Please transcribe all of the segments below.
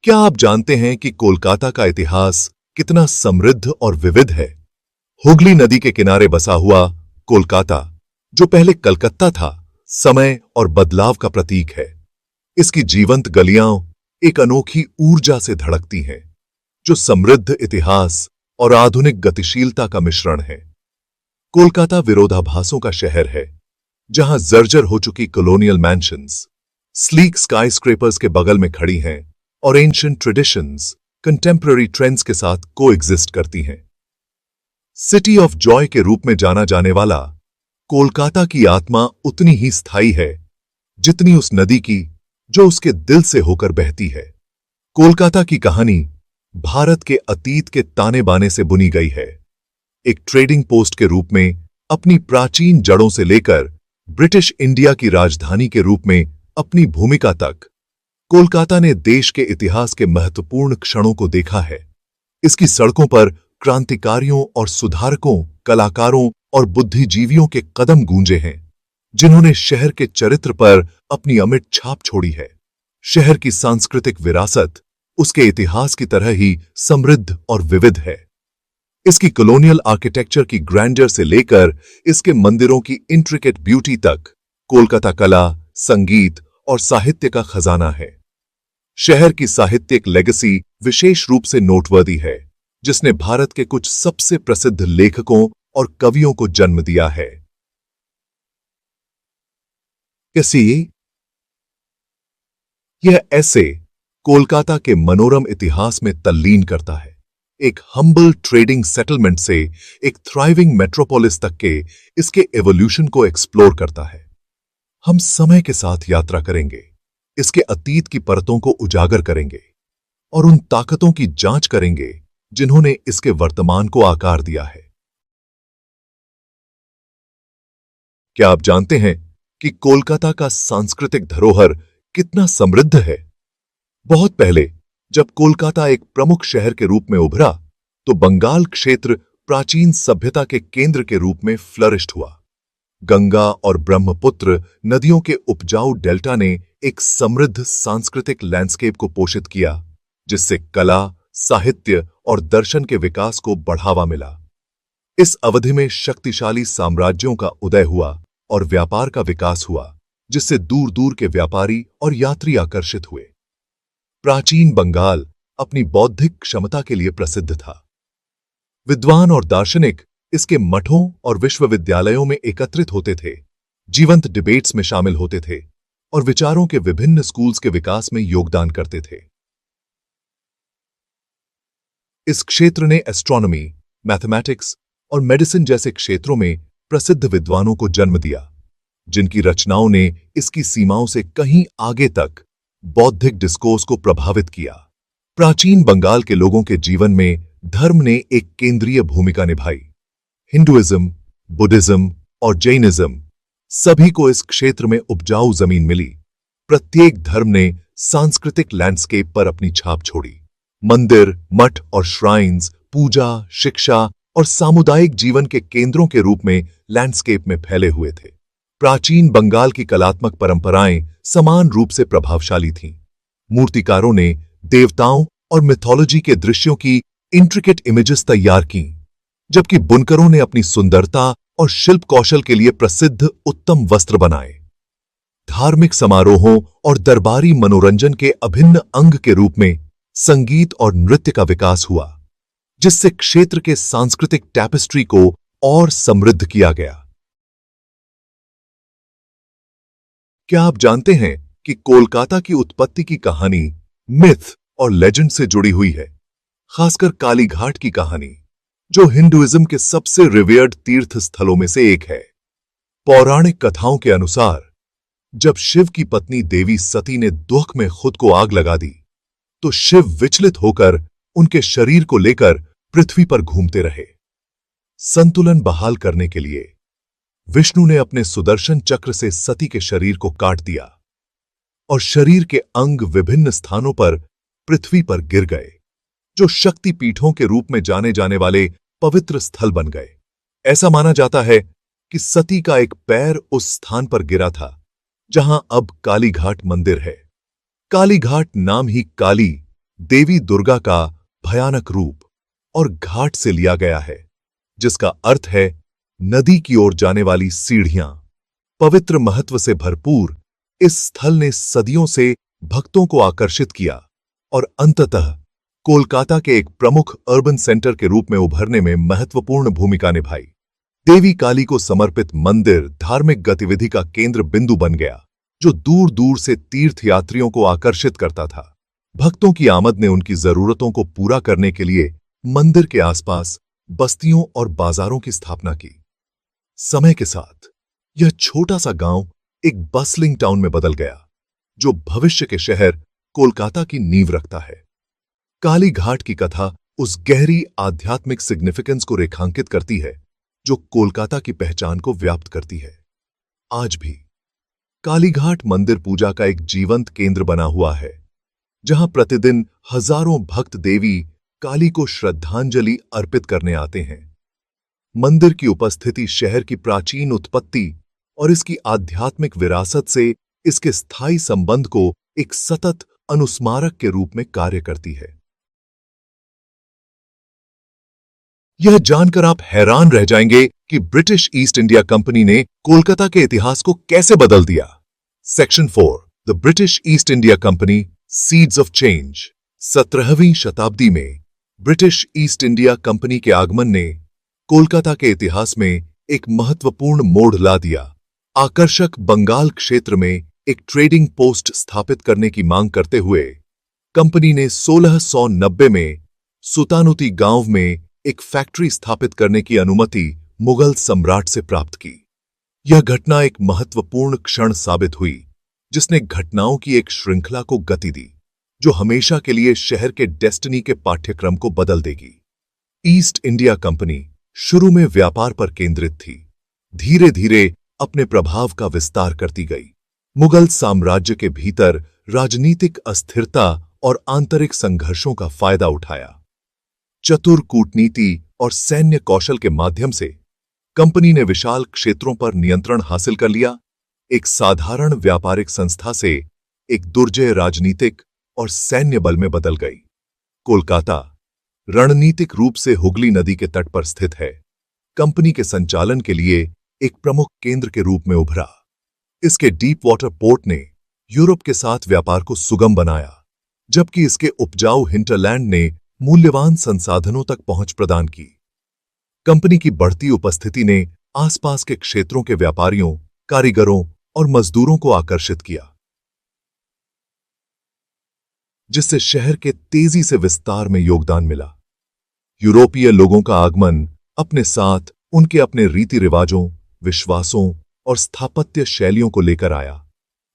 क्या आप जानते हैं कि कोलकाता का इतिहास कितना समृद्ध और विविध है? हुगली नदी के किनारे बसा हुआ कोलकाता, जो पहले कलकत्ता था, समय और बदलाव का प्रतीक है। इसकी जीवंत गलियां एक अनोखी ऊर्जा से धड़कती हैं, जो समृद्ध इतिहास और आधुनिक गतिशीलता का मिश्रण है। कोलकाता विरोधाभासों का शहर है, जहां जर्जर हो चुकी कॉलोनियल मैंशंस स्लीक स्काईस्क्रेपर्स के बगल में खड़ी हैं और एंशिएंट ट्रेडिशंस कंटेम्पररी ट्रेंड्स के साथ कोएग्जिस्ट करती हैं। सिटी ऑफ जॉय के रूप में जाना जाने वाला कोलकाता की आत्मा उतनी ही स्थायी है जितनी उस नदी की जो उसके दिल से होकर बहती है। कोलकाता की कहानी भारत के अतीत के ताने बाने से बुनी गई है। एक ट्रेडिंग पोस्ट के रूप में अपनी प्राचीन जड़ों से लेकर ब्रिटिश इंडिया की राजधानी के रूप में अपनी भूमिका तक, कोलकाता ने देश के इतिहास के महत्वपूर्ण क्षणों को देखा है। इसकी सड़कों पर क्रांतिकारियों और सुधारकों, कलाकारों और बुद्धिजीवियों के कदम गूंजे हैं, जिन्होंने शहर के चरित्र पर अपनी अमिट छाप छोड़ी है। शहर की सांस्कृतिक विरासत उसके इतिहास की तरह ही समृद्ध और विविध है। इसकी कॉलोनियल आर्किटेक्चर की ग्रैंडर से लेकर इसके मंदिरों की इंट्रिकेट ब्यूटी तक, कोलकाता कला, संगीत और साहित्य का खजाना है। शहर की साहित्यिक लेगेसी विशेष रूप से नोटवर्दी है, जिसने भारत के कुछ सबसे प्रसिद्ध लेखकों और कवियों को जन्म दिया है। कैसी यह ऐसे कोलकाता के मनोरम इतिहास में तल्लीन करता है, एक हम्बल ट्रेडिंग सेटलमेंट से एक थ्राइविंग मेट्रोपोलिस तक के इसके एवोल्यूशन को एक्सप्लोर करता है। हम समय के साथ यात्रा करेंगे, इसके अतीत की परतों को उजागर करेंगे और उन ताकतों की जांच करेंगे जिन्होंने इसके वर्तमान को आकार दिया है। क्या आप जानते हैं कि कोलकाता का सांस्कृतिक धरोहर कितना समृद्ध है? बहुत पहले जब कोलकाता एक प्रमुख शहर के रूप में उभरा, तो बंगाल क्षेत्र प्राचीन सभ्यता के केंद्र के रूप में फ्लरिश्ड हुआ। गंगा और ब्रह्मपुत्र नदियों के उपजाऊ डेल्टा ने एक समृद्ध सांस्कृतिक लैंडस्केप को पोषित किया, जिससे कला, साहित्य और दर्शन के विकास को बढ़ावा मिला। इस अवधि में शक्तिशाली साम्राज्यों का उदय हुआ और व्यापार का विकास हुआ, जिससे दूर दूर के व्यापारी और यात्री आकर्षित हुए। प्राचीन बंगाल अपनी बौद्धिक क्षमता के लिए प्रसिद्ध था। विद्वान और दार्शनिक इसके मठों और विश्वविद्यालयों में एकत्रित होते थे, जीवंत डिबेट्स में शामिल होते थे और विचारों के विभिन्न स्कूल्स के विकास में योगदान करते थे। इस क्षेत्र ने एस्ट्रोनॉमी, मैथमेटिक्स और मेडिसिन जैसे क्षेत्रों में प्रसिद्ध विद्वानों को जन्म दिया, जिनकी रचनाओं ने इसकी सीमाओं से कहीं आगे तक बौद्धिक डिस्कोर्स को प्रभावित किया। प्राचीन बंगाल के लोगों के जीवन में धर्म ने एक केंद्रीय भूमिका निभाई। हिंदुइज्म, बुद्धिज्म और जैनिज्म सभी को इस क्षेत्र में उपजाऊ जमीन मिली। प्रत्येक धर्म ने सांस्कृतिक लैंडस्केप पर अपनी छाप छोड़ी। मंदिर, मठ और श्राइन्स पूजा, शिक्षा और सामुदायिक जीवन के केंद्रों के रूप में लैंडस्केप में फैले हुए थे। प्राचीन बंगाल की कलात्मक परंपराएं समान रूप से प्रभावशाली थीं। मूर्तिकारों ने देवताओं और मिथोलॉजी के दृश्यों की इंट्रिकेट इमेजेस तैयार कीं, जबकि बुनकरों ने अपनी सुंदरता और शिल्प कौशल के लिए प्रसिद्ध उत्तम वस्त्र बनाए। धार्मिक समारोहों और दरबारी मनोरंजन के अभिन्न अंग के रूप में संगीत और नृत्य का विकास हुआ, जिससे क्षेत्र के सांस्कृतिक टैपेस्ट्री को और समृद्ध किया गया। क्या आप जानते हैं कि कोलकाता की उत्पत्ति की कहानी मिथ और लेजेंड से जुड़ी हुई है, खासकर कालीघाट की कहानी, जो हिंदुइज्म के सबसे रिवेयर्ड तीर्थ स्थलों में से एक है। पौराणिक कथाओं के अनुसार जब शिव की पत्नी देवी सती ने दुख में खुद को आग लगा दी, तो शिव विचलित होकर उनके शरीर को लेकर पृथ्वी पर घूमते रहे। संतुलन बहाल करने के लिए विष्णु ने अपने सुदर्शन चक्र से सती के शरीर को काट दिया और शरीर के अंग विभिन्न स्थानों पर पृथ्वी पर गिर गए, जो शक्ति पीठों के रूप में जाने जाने वाले पवित्र स्थल बन गए। ऐसा माना जाता है कि सती का एक पैर उस स्थान पर गिरा था जहां अब कालीघाट मंदिर है। कालीघाट नाम ही काली देवी दुर्गा का भयानक रूप और घाट से लिया गया है, जिसका अर्थ है नदी की ओर जाने वाली सीढ़ियां। पवित्र महत्व से भरपूर इस स्थल ने सदियों से भक्तों को आकर्षित किया और अंततः कोलकाता के एक प्रमुख अर्बन सेंटर के रूप में उभरने में महत्वपूर्ण भूमिका निभाई। देवी काली को समर्पित मंदिर धार्मिक गतिविधि का केंद्र बिंदु बन गया, जो दूर दूर से तीर्थयात्रियों को आकर्षित करता था। भक्तों की आमद ने उनकी जरूरतों को पूरा करने के लिए मंदिर के आसपास बस्तियों और बाजारों की स्थापना की। समय के साथ यह छोटा सा गांव एक बसलिंग टाउन में बदल गया, जो भविष्य के शहर कोलकाता की नींव रखता है। काली घाट की कथा उस गहरी आध्यात्मिक सिग्निफिकेंस को रेखांकित करती है जो कोलकाता की पहचान को व्याप्त करती है। आज भी कालीघाट मंदिर पूजा का एक जीवंत केंद्र बना हुआ है, जहां प्रतिदिन हजारों भक्त देवी काली को श्रद्धांजलि अर्पित करने आते हैं। मंदिर की उपस्थिति शहर की प्राचीन उत्पत्ति और इसकी आध्यात्मिक विरासत से इसके स्थायी संबंध को एक सतत अनुस्मारक के रूप में कार्य करती है। यह जानकर आप हैरान रह जाएंगे कि ब्रिटिश ईस्ट इंडिया कंपनी ने कोलकाता के इतिहास को कैसे बदल दिया। Section 4, the British East India company, seeds of change. 17वीं शताब्दी में ब्रिटिश ईस्ट इंडिया कंपनी के आगमन ने कोलकाता के इतिहास में एक महत्वपूर्ण मोड़ ला दिया। आकर्षक बंगाल क्षेत्र में एक ट्रेडिंग पोस्ट स्थापित करने की मांग करते हुए कंपनी ने 1690 में सुतानुती गांव में एक फैक्ट्री स्थापित करने की अनुमति मुगल सम्राट से प्राप्त की। यह घटना एक महत्वपूर्ण क्षण साबित हुई, जिसने घटनाओं की एक श्रृंखला को गति दी, जो हमेशा के लिए शहर के डेस्टिनी के पाठ्यक्रम को बदल देगी। ईस्ट इंडिया कंपनी शुरू में व्यापार पर केंद्रित थी, धीरे धीरे अपने प्रभाव का विस्तार करती गई। मुगल साम्राज्य के भीतर राजनीतिक अस्थिरता और आंतरिक संघर्षों का फायदा उठाया। चतुर कूटनीति और सैन्य कौशल के माध्यम से कंपनी ने विशाल क्षेत्रों पर नियंत्रण हासिल कर लिया। एक साधारण व्यापारिक संस्था से एक दुर्जय राजनीतिक और सैन्य बल में बदल गई। कोलकाता रणनीतिक रूप से हुगली नदी के तट पर स्थित है, कंपनी के संचालन के लिए एक प्रमुख केंद्र के रूप में उभरा। इसके डीप वाटर पोर्ट ने यूरोप के साथ व्यापार को सुगम बनाया, जबकि इसके उपजाऊ हिंटरलैंड ने मूल्यवान संसाधनों तक पहुंच प्रदान की। कंपनी की बढ़ती उपस्थिति ने आसपास के क्षेत्रों के व्यापारियों, कारीगरों और मजदूरों को आकर्षित किया, जिससे शहर के तेजी से विस्तार में योगदान मिला। यूरोपीय लोगों का आगमन अपने साथ उनके अपने रीति रिवाजों, विश्वासों और स्थापत्य शैलियों को लेकर आया,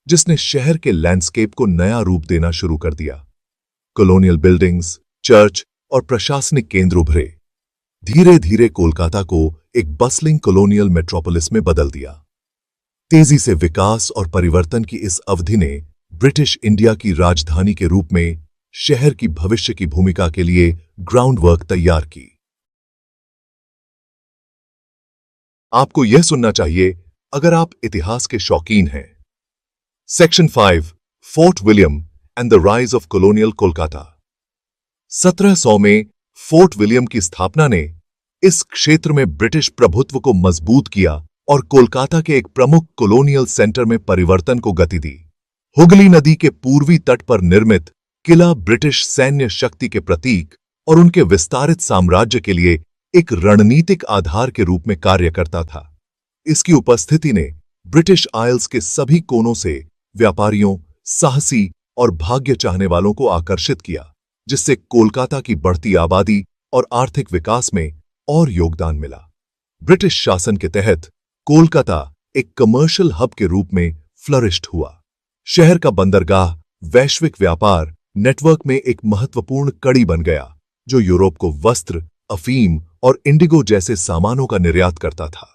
जिसने शहर के लैंडस्केप को नया रूप देना शुरू कर दिया। कॉलोनियल बिल्डिंग्स, चर्च और प्रशासनिक केंद्र उभरे, धीरे धीरे कोलकाता को एक बसलिंग कॉलोनियल मेट्रोपोलिस में बदल दिया। तेजी से विकास और परिवर्तन की इस अवधि ने ब्रिटिश इंडिया की राजधानी के रूप में शहर की भविष्य की भूमिका के लिए ग्राउंड वर्क तैयार की। आपको यह सुनना चाहिए अगर आप इतिहास के शौकीन हैं। Section 5, fort William and the rise of colonial Kolkata. 1700 में फोर्ट विलियम की स्थापना ने इस क्षेत्र में ब्रिटिश प्रभुत्व को मजबूत किया और कोलकाता के एक प्रमुख कॉलोनियल सेंटर में परिवर्तन को गति दी। हुगली नदी के पूर्वी तट पर निर्मित किला ब्रिटिश सैन्य शक्ति के प्रतीक और उनके विस्तारित साम्राज्य के लिए एक रणनीतिक आधार के रूप में कार्य करता था। इसकी उपस्थिति ने ब्रिटिश आइल्स के सभी कोनों से व्यापारियों, साहसी और भाग्य चाहने वालों को आकर्षित किया, जिससे कोलकाता की बढ़ती आबादी और आर्थिक विकास में और योगदान मिला। ब्रिटिश शासन के तहत कोलकाता एक कमर्शियल हब के रूप में फ्लरिश्ड हुआ। शहर का बंदरगाह वैश्विक व्यापार नेटवर्क में एक महत्वपूर्ण कड़ी बन गया, जो यूरोप को वस्त्र, अफीम और इंडिगो जैसे सामानों का निर्यात करता था।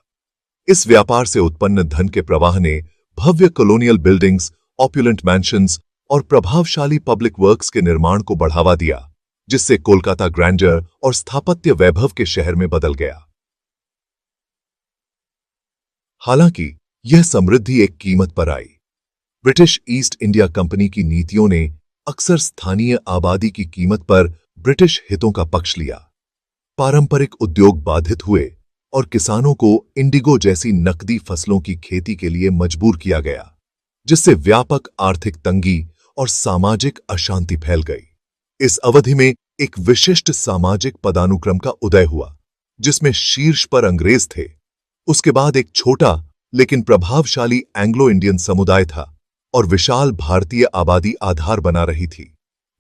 इस व्यापार से उत्पन्न धन के प्रवाह ने भव्य कॉलोनियल बिल्डिंग्स, ऑप्युलेंट मैंशंस और प्रभावशाली पब्लिक वर्क्स के निर्माण को बढ़ावा दिया, जिससे कोलकाता ग्रैंडर और स्थापत्य वैभव के शहर में बदल गया। हालांकि यह समृद्धि एक कीमत पर आई। ब्रिटिश ईस्ट इंडिया कंपनी की नीतियों ने अक्सर स्थानीय आबादी की कीमत पर ब्रिटिश हितों का पक्ष लिया। पारंपरिक उद्योग बाधित हुए और किसानों को इंडिगो जैसी नकदी फसलों की खेती के लिए मजबूर किया गया, जिससे व्यापक आर्थिक तंगी और सामाजिक अशांति फैल गई। इस अवधि में एक विशिष्ट सामाजिक पदानुक्रम का उदय हुआ, जिसमें शीर्ष पर अंग्रेज थे। उसके बाद एक छोटा लेकिन प्रभावशाली एंग्लो इंडियन समुदाय था और विशाल भारतीय आबादी आधार बना रही थी।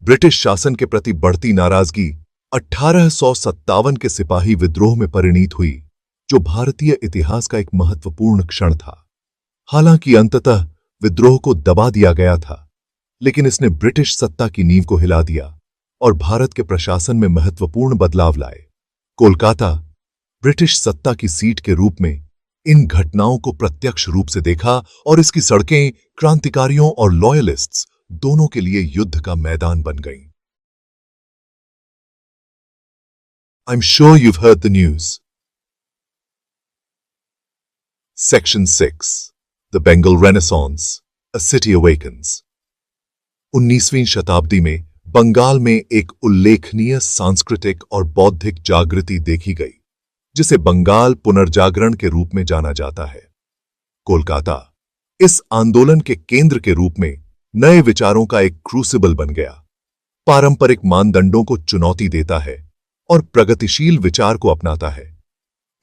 ब्रिटिश शासन के प्रति बढ़ती नाराजगी 1857 के सिपाही विद्रोह में परिणीत हुई, जो भारतीय इतिहास का एक महत्वपूर्ण क्षण था। हालांकि अंततः विद्रोह को दबा दिया गया था, लेकिन इसने ब्रिटिश सत्ता की नींव को हिला दिया और भारत के प्रशासन में महत्वपूर्ण बदलाव लाए। कोलकाता ब्रिटिश सत्ता की सीट के रूप में इन घटनाओं को प्रत्यक्ष रूप से देखा और इसकी सड़कें क्रांतिकारियों और लॉयलिस्ट्स दोनों के लिए युद्ध का मैदान बन गईं। I'm sure you've heard the news. Section 6. The Bengal Renaissance. A City Awakens. 19वीं शताब्दी में बंगाल में एक उल्लेखनीय सांस्कृतिक और बौद्धिक जागृति देखी गई, जिसे बंगाल पुनर्जागरण के रूप में जाना जाता है। कोलकाता इस आंदोलन के केंद्र के रूप में नए विचारों का एक क्रूसिबल बन गया, पारंपरिक मानदंडों को चुनौती देता है और प्रगतिशील विचार को अपनाता है।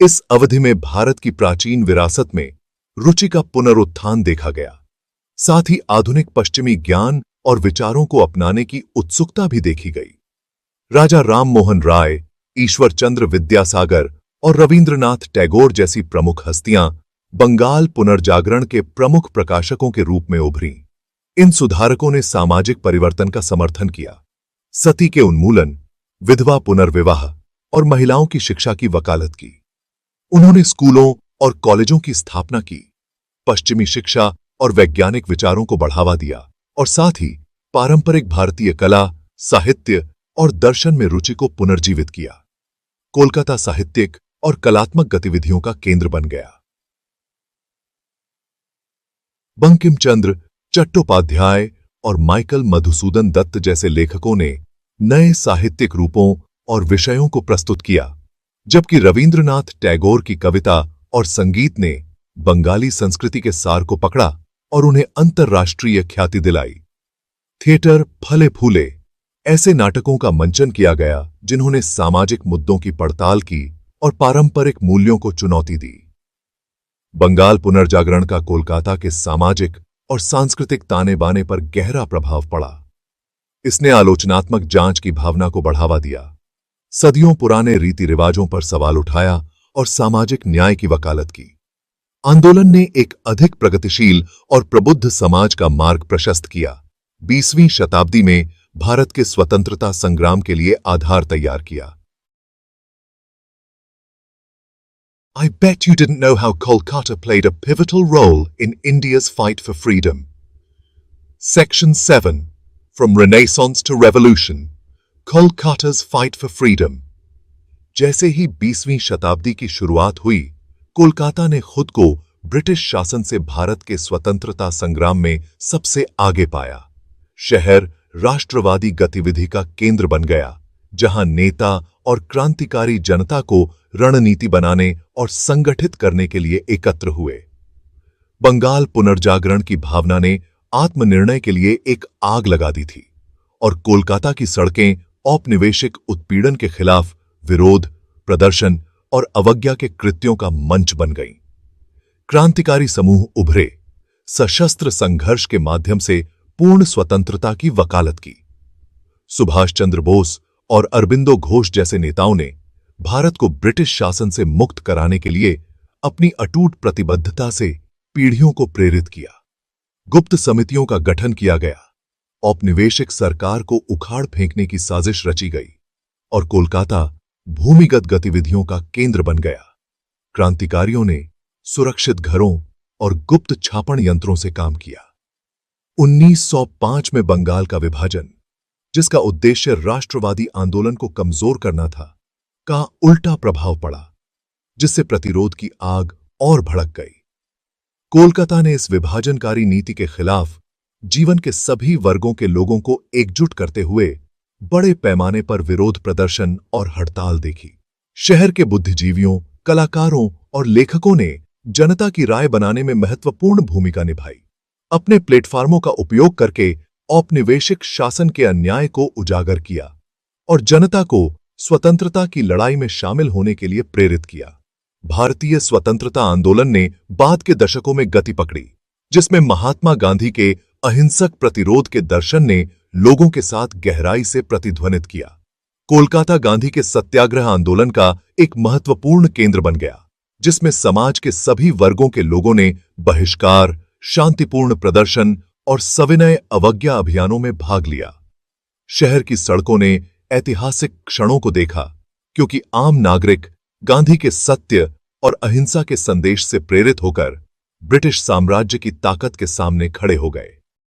इस अवधि में भारत की प्राचीन विरासत में रुचि का पुनरुत्थान देखा गया, साथ ही आधुनिक पश्चिमी ज्ञान और विचारों को अपनाने की उत्सुकता भी देखी गई। राजा राम मोहन राय, ईश्वर चंद्र विद्यासागर और रविंद्रनाथ टैगोर जैसी प्रमुख हस्तियां बंगाल पुनर्जागरण के प्रमुख प्रकाशकों के रूप में उभरीं। इन सुधारकों ने सामाजिक परिवर्तन का समर्थन किया, सती के उन्मूलन, विधवा पुनर्विवाह और महिलाओं की शिक्षा की वकालत की। उन्होंने स्कूलों और कॉलेजों की स्थापना की, पश्चिमी शिक्षा और वैज्ञानिक विचारों को बढ़ावा दिया और साथ ही पारंपरिक भारतीय कला, साहित्य और दर्शन में रुचि को पुनर्जीवित किया। कोलकाता साहित्यिक और कलात्मक गतिविधियों का केंद्र बन गया। बंकिम चंद्र चट्टोपाध्याय और माइकल मधुसूदन दत्त जैसे लेखकों ने नए साहित्यिक रूपों और विषयों को प्रस्तुत किया, जबकि रविंद्रनाथ टैगोर की कविता और संगीत ने बंगाली संस्कृति के सार को पकड़ा और उन्हें अंतर्राष्ट्रीय ख्याति दिलाई। थिएटर फले फूले ऐसे नाटकों का मंचन किया गया जिन्होंने सामाजिक मुद्दों की पड़ताल की और पारंपरिक मूल्यों को चुनौती दी। बंगाल पुनर्जागरण का कोलकाता के सामाजिक और सांस्कृतिक ताने बाने पर गहरा प्रभाव पड़ा। इसने आलोचनात्मक जांच की भावना को बढ़ावा दिया, सदियों पुराने रीति रिवाजों पर सवाल उठाया और सामाजिक न्याय की वकालत की। आंदोलन ने एक अधिक प्रगतिशील और प्रबुद्ध समाज का मार्ग प्रशस्त किया। 20वीं शताब्दी में भारत के स्वतंत्रता संग्राम के लिए आधार तैयार किया। I bet you didn't know how Kolkata played a pivotal role in India's fight for freedom. Section 7. From Renaissance to Revolution. Kolkata's fight for freedom. जैसे ही 20वीं शताब्दी की शुरुआत हुई, कोलकाता ने खुद को ब्रिटिश शासन से भारत के स्वतंत्रता संग्राम में सबसे आगे पाया। शहर राष्ट्रवादी गतिविधि का केंद्र बन गया, जहां नेता और क्रांतिकारी जनता को रणनीति बनाने और संगठित करने के लिए एकत्र हुए। बंगाल पुनर्जागरण की भावना ने आत्मनिर्णय के लिए एक आग लगा दी थी और कोलकाता की सड़कें औपनिवेशिक उत्पीड़न के खिलाफ विरोध, प्रदर्शन और अवज्ञा के कृत्यों का मंच बन गईं। क्रांतिकारी समूह उभरे, सशस्त्र संघर्ष के माध्यम से पूर्ण स्वतंत्रता की वकालत की। सुभाष चंद्र बोस और अरबिंदो घोष जैसे नेताओं ने भारत को ब्रिटिश शासन से मुक्त कराने के लिए अपनी अटूट प्रतिबद्धता से पीढ़ियों को प्रेरित किया। गुप्त समितियों का गठन किया गया, औपनिवेशिक सरकार को उखाड़ फेंकने की साजिश रची गई और कोलकाता भूमिगत गतिविधियों का केंद्र बन गया। क्रांतिकारियों ने सुरक्षित घरों और गुप्त छापण यंत्रों से काम किया। 1905 में बंगाल का विभाजन, जिसका उद्देश्य राष्ट्रवादी आंदोलन को कमजोर करना था, का उल्टा प्रभाव पड़ा, जिससे प्रतिरोध की आग और भड़क गई। कोलकाता ने इस विभाजनकारी नीति के खिलाफ जीवन के सभी वर्गों के लोगों को एकजुट करते हुए बड़े पैमाने पर विरोध प्रदर्शन और हड़ताल देखी। शहर के बुद्धिजीवियों, कलाकारों और लेखकों ने जनता की राय बनाने में महत्वपूर्ण भूमिका निभाई। अपने प्लेटफार्मों का उपयोग करके औपनिवेशिक शासन के अन्याय को उजागर किया और जनता को स्वतंत्रता की लड़ाई में शामिल होने के लिए प्रेरित किया। भारतीय स्वतंत्रता आंदोलन ने बाद के दशकों में गति पकड़ी, जिसमें महात्मा गांधी के अहिंसक प्रतिरोध के दर्शन ने लोगों के साथ गहराई से प्रतिध्वनित किया। कोलकाता गांधी के सत्याग्रह आंदोलन का एक महत्वपूर्ण केंद्र बन गया, जिसमें समाज के सभी वर्गों के लोगों ने बहिष्कार, शांतिपूर्ण प्रदर्शन और सविनय अवज्ञा अभियानों में भाग लिया। शहर की सड़कों ने ऐतिहासिक क्षणों को देखा, क्योंकि आम नागरिक गांधी के सत्य और अहिंसा के संदेश से प्रेरित होकर ब्रिटिश साम्राज्य की ताकत के सामने खड़े हो गए।